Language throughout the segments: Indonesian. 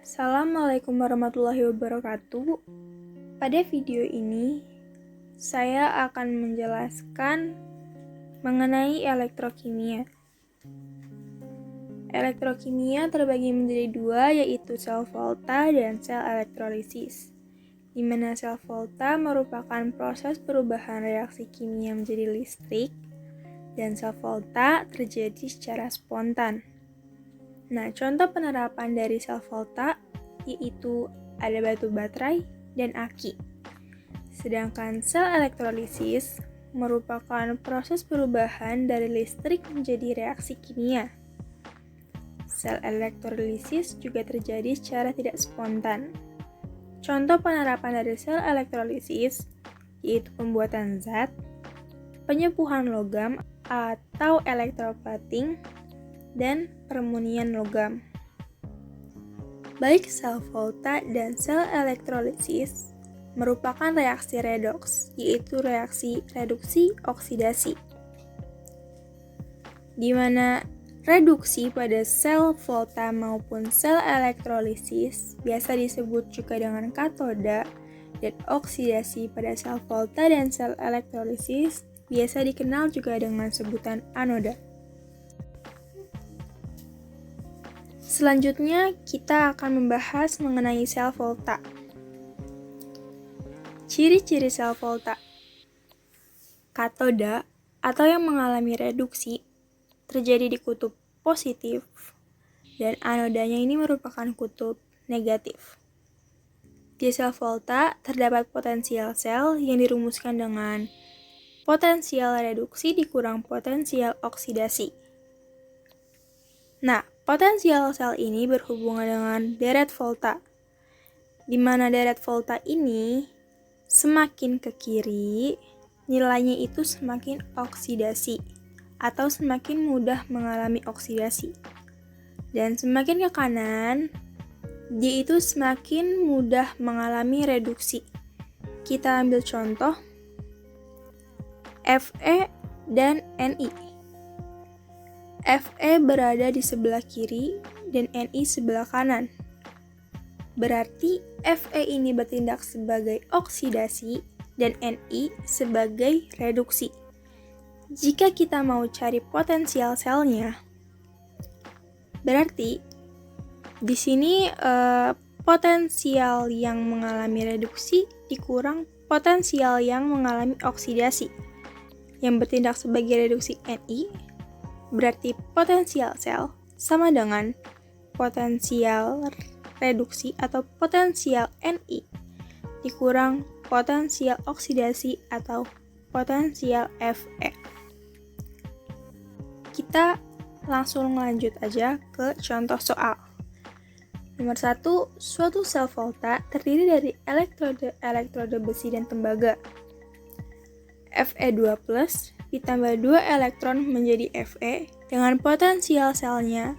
Assalamualaikum warahmatullahi wabarakatuh. Pada video ini, saya akan menjelaskan mengenai elektrokimia. Elektrokimia terbagi menjadi dua, yaitu sel volta dan sel elektrolisis, di mana sel volta merupakan proses perubahan reaksi kimia menjadi listrik, dan sel volta terjadi secara spontan. Nah, contoh penerapan dari sel volta yaitu ada batu baterai dan aki. Sedangkan sel elektrolisis merupakan proses perubahan dari listrik menjadi reaksi kimia. Sel elektrolisis juga terjadi secara tidak spontan. Contoh penerapan dari sel elektrolisis yaitu pembuatan zat, penyempuhan logam atau electroplating, dan permunian logam. Baik sel volta dan sel elektrolisis merupakan reaksi redoks, yaitu reaksi reduksi oksidasi, di mana reduksi pada sel volta maupun sel elektrolisis biasa disebut juga dengan katoda, dan oksidasi pada sel volta dan sel elektrolisis biasa dikenal juga dengan sebutan anoda. Selanjutnya, kita akan membahas mengenai sel volta. Ciri-ciri sel volta. Katoda atau yang mengalami reduksi terjadi di kutub positif dan anodanya ini merupakan kutub negatif. Di sel volta terdapat potensial sel yang dirumuskan dengan potensial reduksi dikurang potensial oksidasi. Nah, potensial sel ini berhubungan dengan deret volta, di mana deret volta ini semakin ke kiri, nilainya itu semakin oksidasi atau semakin mudah mengalami oksidasi. Dan semakin ke kanan, dia itu semakin mudah mengalami reduksi. Kita ambil contoh Fe dan Ni. Fe berada di sebelah kiri dan Ni sebelah kanan. Berarti Fe ini bertindak sebagai oksidasi dan Ni sebagai reduksi. Jika kita mau cari potensial selnya, berarti di sini potensial yang mengalami reduksi dikurang potensial yang mengalami oksidasi. Yang bertindak sebagai reduksi Ni berarti potensial sel sama dengan potensial reduksi atau potensial Ni dikurang potensial oksidasi atau potensial Fe. Kita langsung lanjut aja ke contoh soal. Nomor 1, suatu sel volta terdiri dari elektrode besi dan tembaga. Fe2+ ditambah 2 elektron menjadi Fe dengan potensial selnya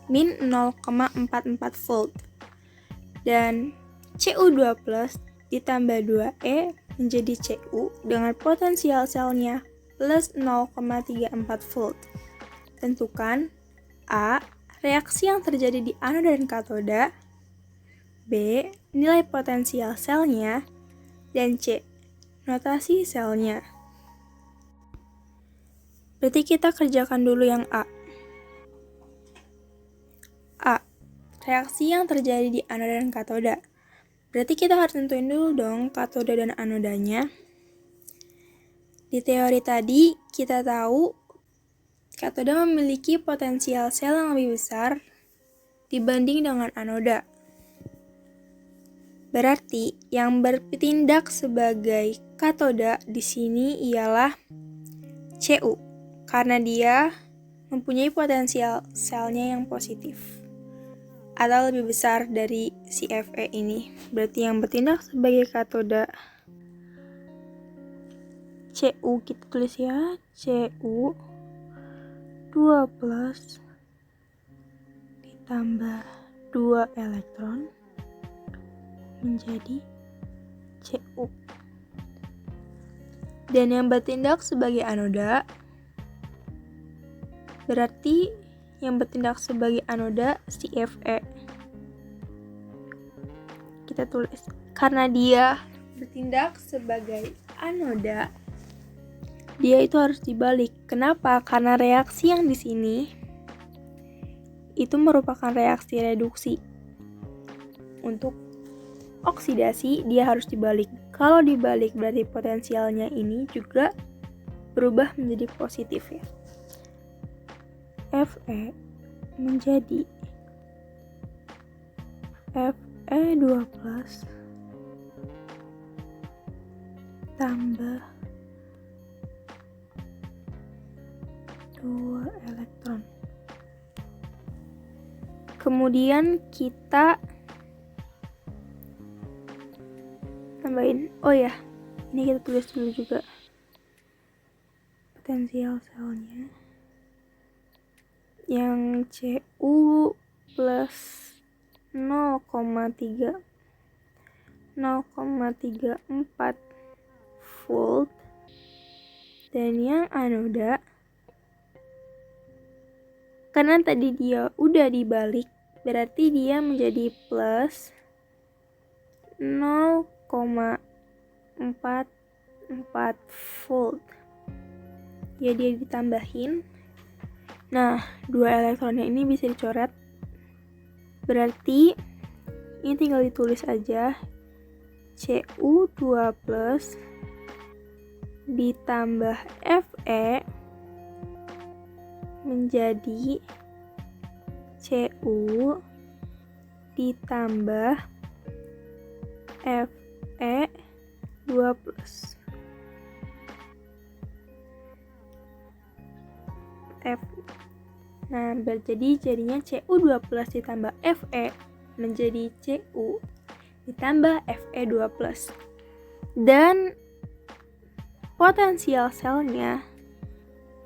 min 0,44 volt. Dan Cu2+ ditambah 2E menjadi Cu dengan potensial selnya plus 0,34 volt. Tentukan A. Reaksi yang terjadi di anoda dan katoda, B. Nilai potensial selnya, dan C. Notasi selnya. Berarti kita kerjakan dulu yang A. A. Reaksi yang terjadi di anoda dan katoda. Berarti kita harus tentuin dulu dong katoda dan anodanya. Di teori tadi kita tahu katoda memiliki potensial sel yang lebih besar dibanding dengan anoda. Berarti yang bertindak sebagai katoda di sini ialah Cu. Karena dia mempunyai potensial selnya yang positif atau lebih besar dari si Fe ini. Berarti yang bertindak sebagai katoda Cu, kita tulis ya, Cu 2+ ditambah 2 elektron menjadi Cu. Dan yang bertindak sebagai anoda berarti yang bertindak sebagai anoda si Fe. kita tulis. Karena dia bertindak sebagai anoda, dia itu harus dibalik. Kenapa? Karena reaksi yang di sini itu merupakan reaksi reduksi. Untuk oksidasi dia harus dibalik. Kalau dibalik berarti potensialnya ini juga berubah menjadi positif ya. Fe menjadi Fe2+ tambah 2 elektron. Kemudian kita tambahin, ini kita tulis dulu juga potensial selnya yang Cu plus 0,34 volt, dan yang anoda karena tadi dia udah dibalik berarti dia menjadi plus 0,44 volt ya, dia ditambahin. Nah, 2 elektronnya ini bisa dicoret, berarti ini tinggal ditulis aja Cu2+ ditambah Fe menjadi Cu ditambah Fe2+. Nah, jadinya Cu2+ ditambah Fe menjadi Cu ditambah Fe2+. Dan potensial selnya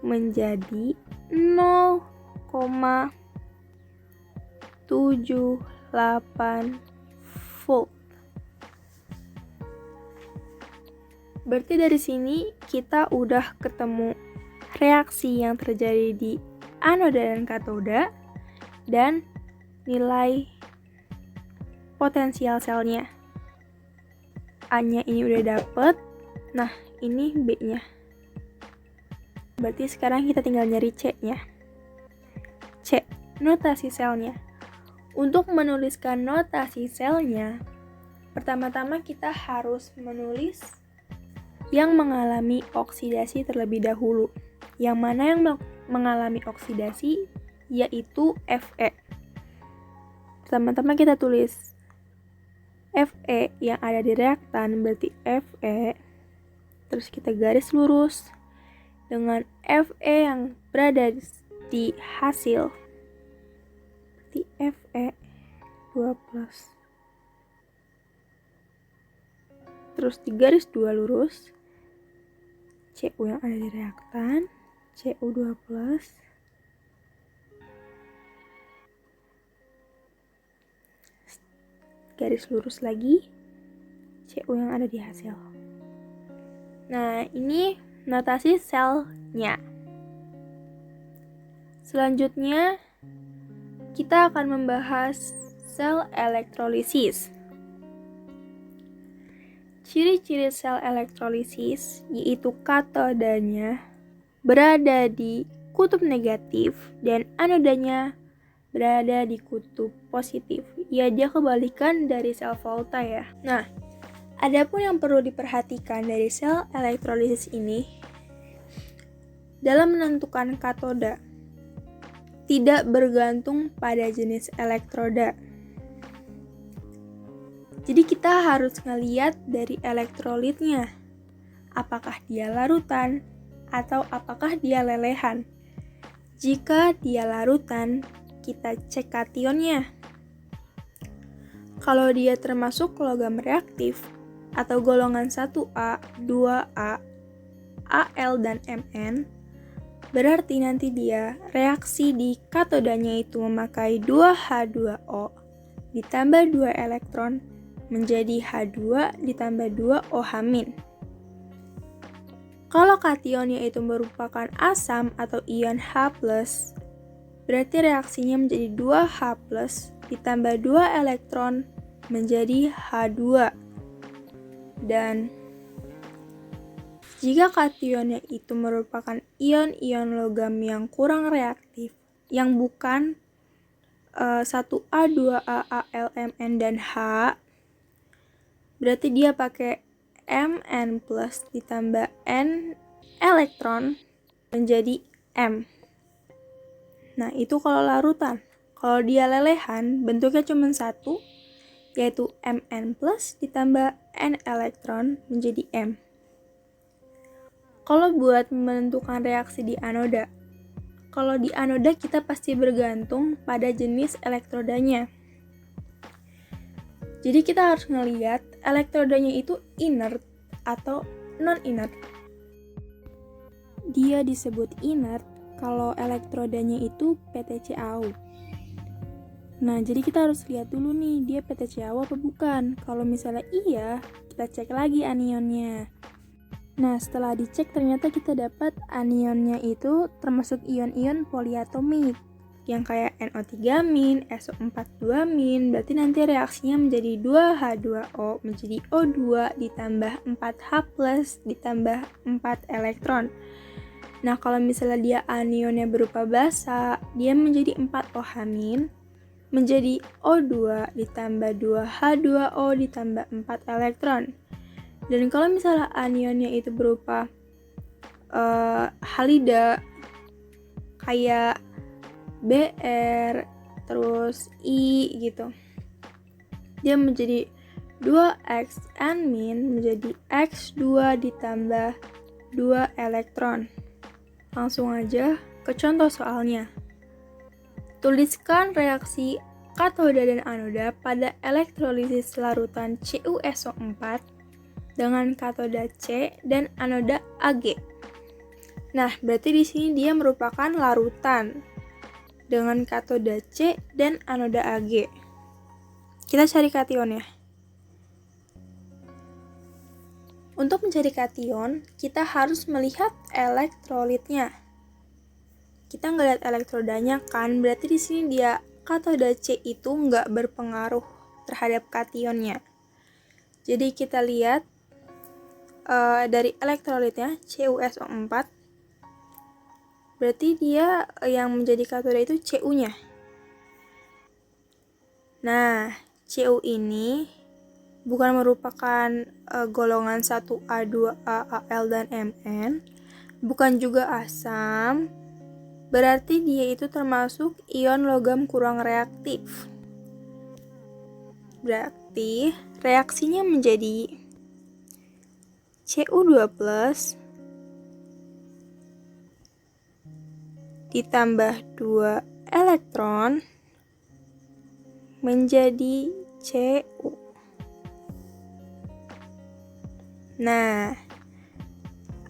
menjadi 0,78 volt. Berarti dari sini kita udah ketemu reaksi yang terjadi di anoda dan katoda dan nilai potensial selnya. A-nya ini udah dapet. Nah, ini B-nya. Berarti sekarang kita tinggal nyari C-nya. C, notasi selnya. Untuk menuliskan notasi selnya, pertama-tama kita harus menulis yang mengalami oksidasi terlebih dahulu. Yang mana yang mengalami oksidasi yaitu Fe. Pertama-tama kita tulis Fe yang ada di reaktan berarti Fe, terus kita garis lurus dengan Fe yang berada di hasil berarti Fe2+, terus di garis 2 lurus Cu yang ada di reaktan Cu2+, garis lurus lagi Cu yang ada di hasil. Nah, ini notasi selnya. Selanjutnya kita akan membahas sel elektrolisis. Ciri-ciri sel elektrolisis yaitu katodanya berada di kutub negatif dan anodanya berada di kutub positif. Ya, dia kebalikan dari sel Volta ya. Nah, adapun yang perlu diperhatikan dari sel elektrolisis ini dalam menentukan katoda tidak bergantung pada jenis elektroda. Jadi kita harus ngeliat dari elektrolitnya, apakah dia larutan atau apakah dia lelehan. Jika dia larutan, kita cek kationnya. Kalau dia termasuk logam reaktif atau golongan 1A, 2A, Al dan Mn, berarti nanti dia reaksi di katodanya itu memakai 2H2O ditambah 2 elektron menjadi H2 ditambah 2 OH-. Kalau kationnya itu merupakan asam atau ion H+, berarti reaksinya menjadi 2H+ ditambah 2 elektron menjadi H2. Dan jika kationnya itu merupakan ion-ion logam yang kurang reaktif, yang bukan 1A, 2A, Al, Mn, dan H, berarti dia pakai Mn plus ditambah N elektron menjadi M. Nah, itu kalau larutan. Kalau dia lelehan, bentuknya cuma satu, yaitu Mn plus ditambah N elektron menjadi M. Kalau buat menentukan reaksi di anoda, kalau di anoda kita pasti bergantung pada jenis elektrodanya. Jadi kita harus ngelihat elektrodanya itu inert atau non-inert. Dia disebut inert kalau elektrodanya itu PTCAU. Nah, jadi kita harus lihat dulu nih, dia PTCAU apa bukan. Kalau misalnya iya, kita cek lagi anionnya. Nah, setelah dicek ternyata kita dapat anionnya itu termasuk ion-ion poliatomik yang kayak NO3-, SO4-2-, berarti nanti reaksinya menjadi 2H2O menjadi O2 ditambah 4H+ ditambah 4 elektron. Nah, kalau misalnya dia anionnya berupa basa, dia menjadi 4OH- menjadi O2 ditambah 2H2O ditambah 4 elektron. Dan kalau misalnya anionnya itu berupa halida kayak Br terus I gitu, dia menjadi 2Xn- menjadi X2 ditambah 2 elektron. Langsung aja ke contoh soalnya. Tuliskan reaksi katoda dan anoda pada elektrolisis larutan CuSO4 dengan katoda C dan anoda Ag. Nah, berarti di sini dia merupakan larutan dengan katoda C dan anoda Ag. Kita cari kationnya. Untuk mencari kation, kita harus melihat elektrolitnya. Kita nggak lihat elektrodanya kan, berarti di sini dia katoda C itu nggak berpengaruh terhadap kationnya. Jadi kita lihat dari elektrolitnya CuSO4, berarti dia yang menjadi katoda itu Cu-nya. Nah, Cu ini bukan merupakan golongan 1A, 2A, Al, dan Mn, bukan juga asam, berarti dia itu termasuk ion logam kurang reaktif. Berarti reaksinya menjadi Cu2+ ditambah 2 elektron menjadi Cu. Nah,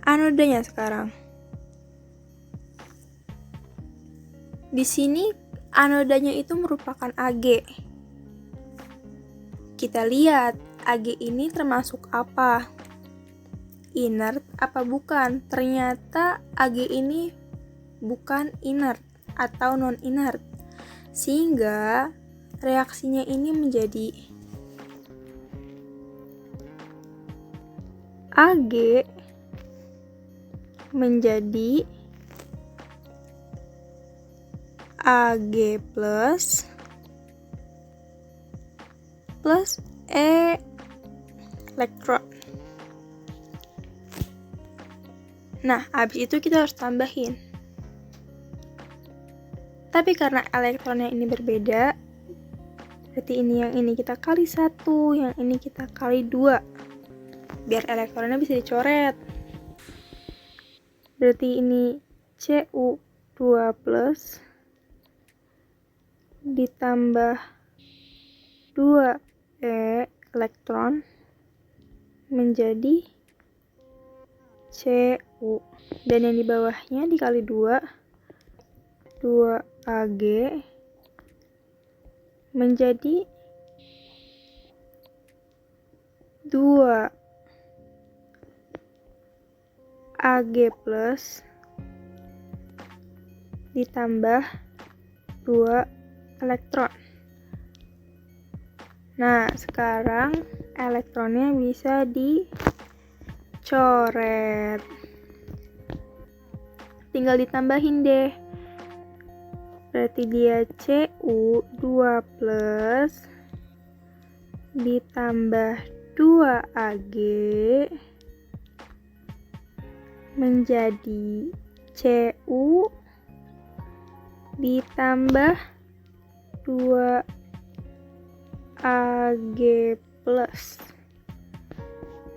anodanya sekarang. Di sini anodanya itu merupakan Ag. Kita lihat Ag ini termasuk apa? Inert apa bukan? Ternyata Ag ini bukan inert atau non-inert, sehingga reaksinya ini menjadi Ag menjadi Ag plus elektron. Nah, habis itu kita harus tambahin. Tapi karena elektronnya ini berbeda, berarti ini yang ini kita kali 1, yang ini kita kali 2. Biar elektronnya bisa dicoret. Berarti ini Cu2+ ditambah 2 elektron menjadi Cu, dan yang di bawahnya dikali 2 Ag menjadi 2 Ag plus ditambah 2 elektron. Nah, sekarang elektronnya bisa dicoret. Tinggal ditambahin deh. Berarti dia Cu2+ ditambah 2Ag menjadi Cu ditambah 2Ag+.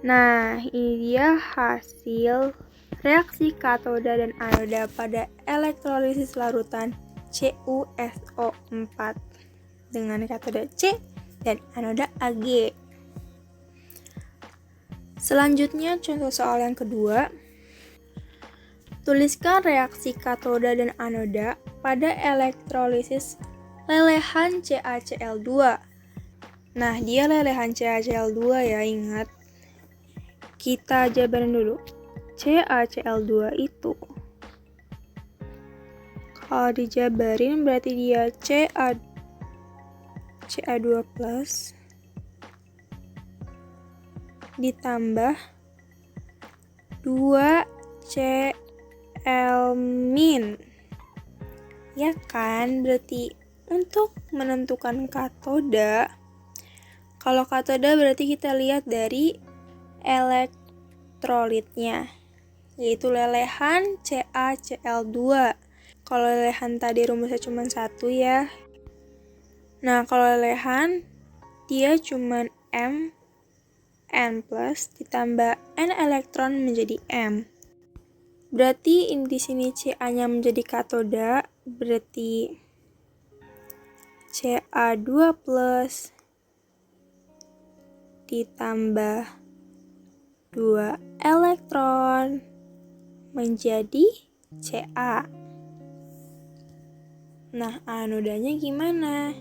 Nah, ini dia hasil reaksi katoda dan anoda pada elektrolisis larutan CuSO4 dengan katoda C dan anoda Ag. Selanjutnya, contoh soal yang kedua. Tuliskan reaksi katoda dan anoda pada elektrolisis lelehan CaCl2. Nah, dia lelehan CaCl2 ya, ingat. Kita jabarin dulu. CaCl2 itu kalau dijabarin berarti dia Ca2+ ditambah 2Cl-. Ya kan? Berarti untuk menentukan katoda, kalau katoda berarti kita lihat dari elektrolitnya, yaitu lelehan CaCl2. Kalau lelehan tadi rumusnya cuma 1 ya. Nah, kalau lelehan dia cuma Mn+ ditambah N elektron menjadi M. Berarti di sini Ca-nya menjadi katoda, berarti Ca2+ ditambah 2 elektron menjadi Ca. Nah, anodanya gimana?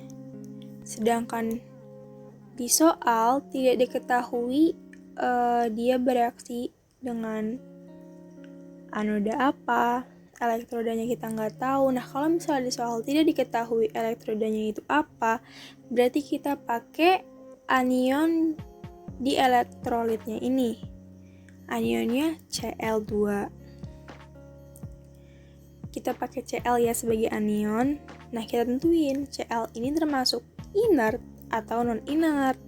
Sedangkan di soal tidak diketahui dia bereaksi dengan anoda apa, elektrodanya kita nggak tahu. Nah, kalau misalnya di soal tidak diketahui elektrodanya itu apa, berarti kita pakai anion di elektrolitnya ini. Anionnya Cl2. Kita pakai Cl ya sebagai anion. Nah, kita tentuin Cl ini termasuk inert atau non-inert.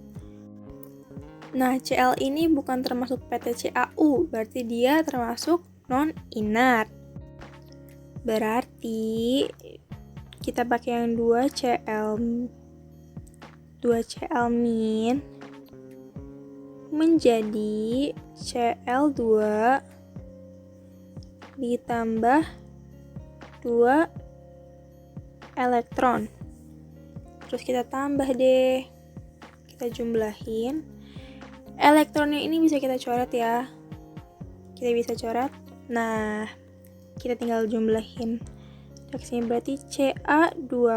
Nah, Cl ini bukan termasuk PtCAU, berarti dia termasuk non-inert. Berarti kita pakai yang 2Cl menjadi Cl2 ditambah 2 elektron. Terus kita tambah deh. Kita jumlahin. Elektronnya ini bisa kita coret ya. Kita bisa coret. Nah, kita tinggal jumlahin. Reaksinya berarti Ca2+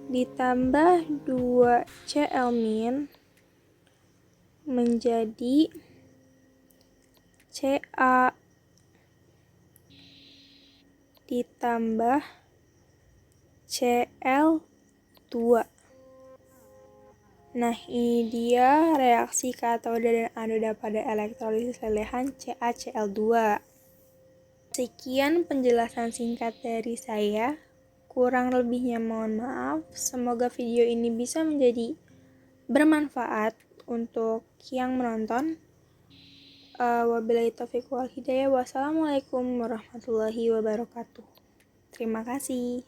ditambah 2Cl- menjadi Ca ditambah Cl2. Nah, ini dia reaksi katoda dan anoda pada elektrolisis lelehan CaCl2. Sekian penjelasan singkat dari saya. Kurang lebihnya mohon maaf. Semoga video ini bisa menjadi bermanfaat untuk yang menonton. Wabillahi taufiq wal hidayah. Wassalamualaikum warahmatullahi wabarakatuh. Terima kasih.